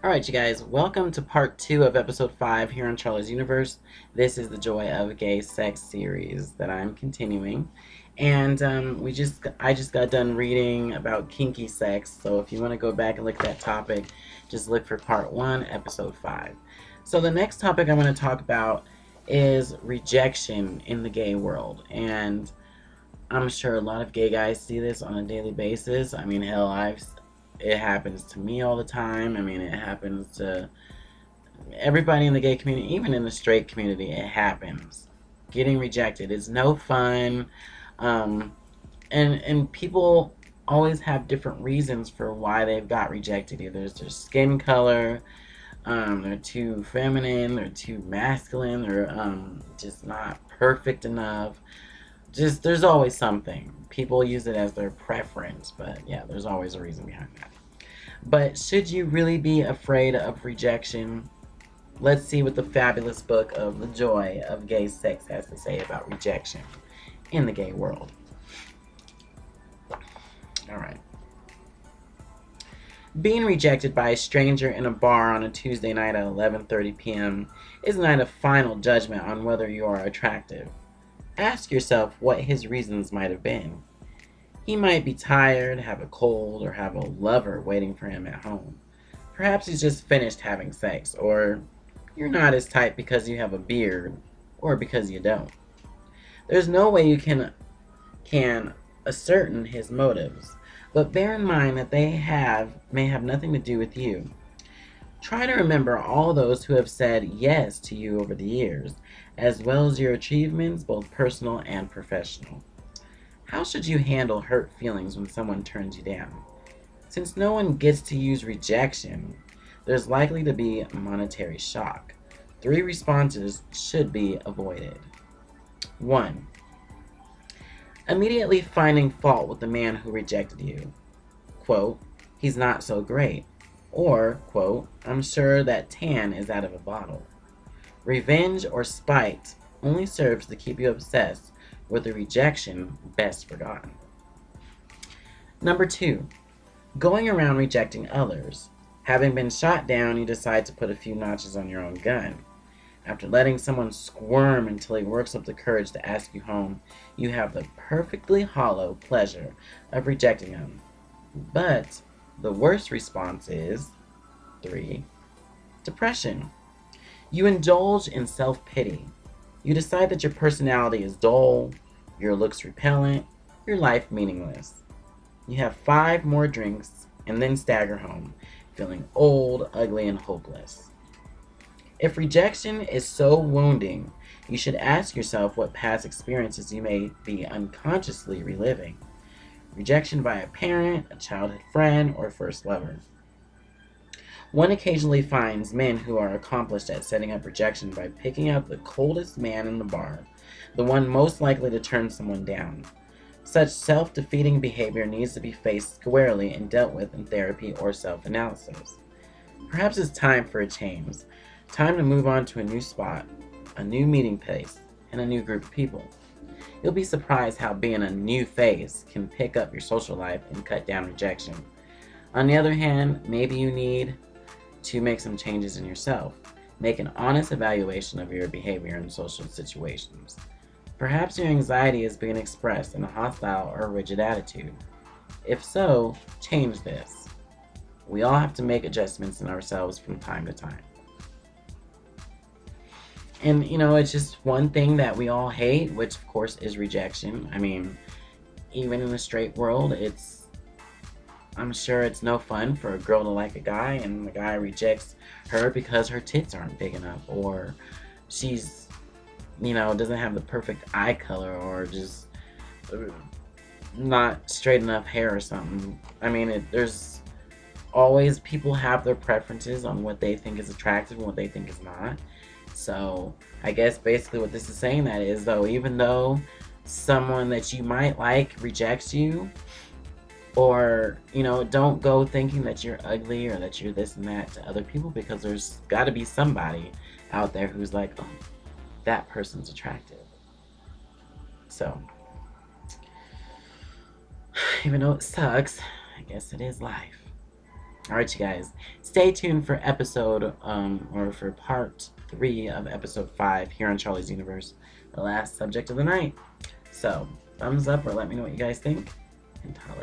Alright, you guys, welcome to part 2 of episode 5 here on Charlie's Universe. This is the Joy of Gay Sex series that I'm continuing. And I just got done reading about kinky sex, so if you want to go back and look at that topic, just look for part 1, episode 5. So the next topic I want to talk about is rejection in the gay world. And I'm sure a lot of gay guys see this on a daily basis. I mean, hell, it happens to me all the time. I mean, it happens to everybody in the gay community, even in the straight community. It happens. Getting rejected is no fun, um, and people always have different reasons for why they've got rejected. Either it's their skin color, they're too feminine, they're too masculine, they're just not perfect enough. Just there's always something. People use it as their preference, but yeah, there's always a reason behind that. But should you really be afraid of rejection? Let's see what the fabulous book of The Joy of Gay Sex has to say about rejection in the gay world. Alright. Being rejected by a stranger in a bar on a Tuesday night at 11:30 p.m. is a night of final judgment on whether you are attractive. Ask yourself what his reasons might have been. He might be tired, have a cold, or have a lover waiting for him at home. Perhaps he's just finished having sex, or you're not his type because you have a beard, or because you don't. There's no way you can ascertain his motives, but bear in mind that may have nothing to do with you. Try to remember all those who have said yes to you over the years, as well as your achievements, both personal and professional. How should you handle hurt feelings when someone turns you down? Since no one gets to use rejection, there's likely to be monetary shock. 3 responses should be avoided. 1. Immediately finding fault with the man who rejected you. Quote, he's not so great. Or, quote, I'm sure that tan is out of a bottle. Revenge or spite only serves to keep you obsessed with the rejection best forgotten. Number 2, going around rejecting others. Having been shot down, you decide to put a few notches on your own gun. After letting someone squirm until he works up the courage to ask you home, you have the perfectly hollow pleasure of rejecting him. But the worst response is 3, depression. You indulge in self-pity. You decide that your personality is dull, your looks repellent, your life meaningless. You have 5 more drinks and then stagger home, feeling old, ugly, and hopeless. If rejection is so wounding, you should ask yourself what past experiences you may be unconsciously reliving. Rejection by a parent, a childhood friend, or first lover. One occasionally finds men who are accomplished at setting up rejection by picking out the coldest man in the bar, the one most likely to turn someone down. Such self-defeating behavior needs to be faced squarely and dealt with in therapy or self-analysis. Perhaps it's time for a change. Time to move on to a new spot, a new meeting place, and a new group of people. You'll be surprised how being a new face can pick up your social life and cut down rejection. On the other hand, maybe you need to make some changes in yourself. Make an honest evaluation of your behavior in social situations. Perhaps your anxiety is being expressed in a hostile or rigid attitude. If so, change this. We all have to make adjustments in ourselves from time to time. And it's just one thing that we all hate, which of course is rejection. I mean, even in the straight world, I'm sure it's no fun for a girl to like a guy and the guy rejects her because her tits aren't big enough, or she's, doesn't have the perfect eye color, or just not straight enough hair or something. I mean, there's always, people have their preferences on what they think is attractive and what they think is not. So I guess basically what this is saying that is, though, even though someone that you might like rejects you, or don't go thinking that you're ugly or that you're this and that to other people, because there's got to be somebody out there who's like, oh, that person's attractive. So even though it sucks, I guess it is life. Alright, you guys. Stay tuned for or for part 3 of episode 5 here on Charlie's Universe, the last subject of the night. So, thumbs up or let me know what you guys think, and holla.